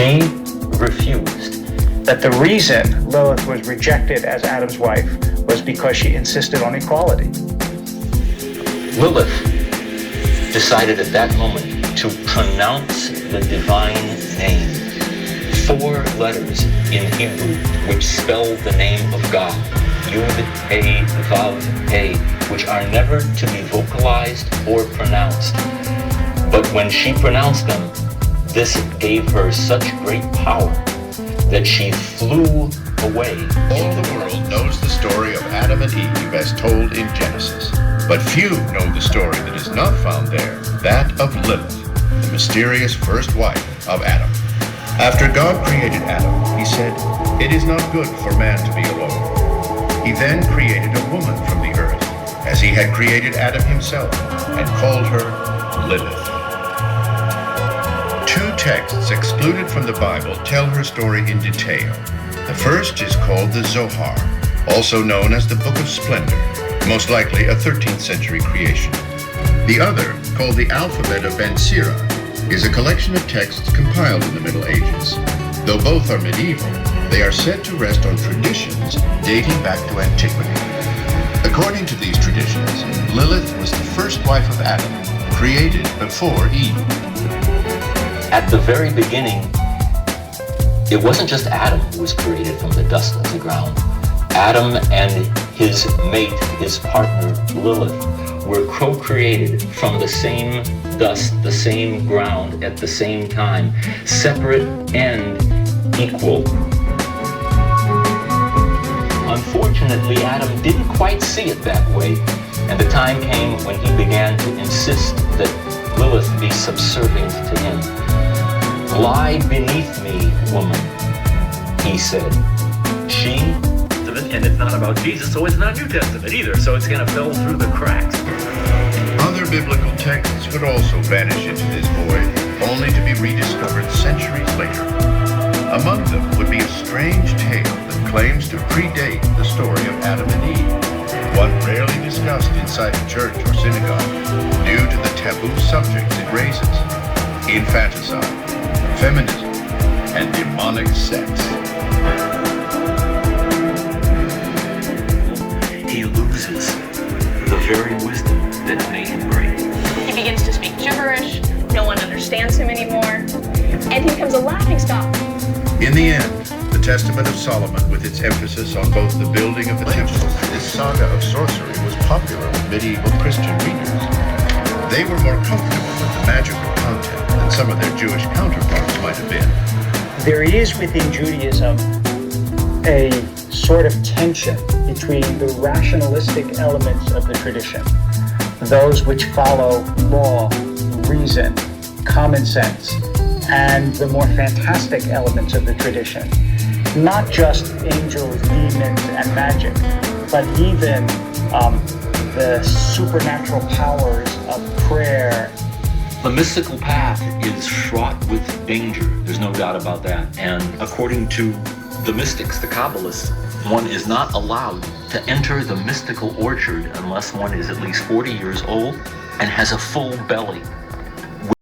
She refused. That the reason Lilith was rejected as Adam's wife was because she insisted on equality. Lilith decided at that moment to pronounce the divine name. 4 letters in Hebrew which spell the name of God. Yud, He, Vav, He, which are never to be vocalized or pronounced. But when she pronounced them, this gave her such great power that she flew away. All the world knows the story of Adam and Eve as told in Genesis. But few know the story that is not found there, that of Lilith, the mysterious first wife of Adam. After God created Adam, he said, "It is not good for man to be alone." He then created a woman from the earth, as he had created Adam himself, and called her Lilith. 2 texts excluded from the Bible tell her story in detail. The first is called the Zohar, also known as the Book of Splendor, most likely a 13th century creation. The other, called the Alphabet of Ben Sira, is a collection of texts compiled in the Middle Ages. Though both are medieval, they are said to rest on traditions dating back to antiquity. According to these traditions, Lilith was the first wife of Adam, created before Eve. At the very beginning, it wasn't just Adam who was created from the dust of the ground. Adam and his mate, his partner, Lilith, were co-created from the same dust, the same ground, at the same time, separate and equal. Unfortunately, Adam didn't quite see it that way, and the time came when he began to insist that Lilith be subservient to him. "Lie beneath me, woman," he said. She... And it's not about Jesus, so it's not New Testament either, so it's going to fall through the cracks. Other biblical texts would also vanish into this void, only to be rediscovered centuries later. Among them would be a strange tale that claims to predate the story of Adam and Eve, one rarely discussed inside a church or synagogue due to the taboo subjects it raises: infanticide, feminism, and demonic sex. He loses the very wisdom that made him great. He begins to speak gibberish, no one understands him anymore, and he becomes a laughingstock. In the end, the Testament of Solomon, with its emphasis on both the building of the temple, this saga of sorcery was popular with medieval Christian readers. They were more comfortable with the magical content than some of their Jewish counterparts might have been. There is within Judaism a sort of tension between the rationalistic elements of the tradition, those which follow law, reason, common sense, and the more fantastic elements of the tradition. Not just angels, demons, and magic, but even the supernatural powers of prayer. The mystical path is fraught with danger. There's no doubt about that. And according to the mystics, the Kabbalists, one is not allowed to enter the mystical orchard unless one is at least 40 years old and has a full belly.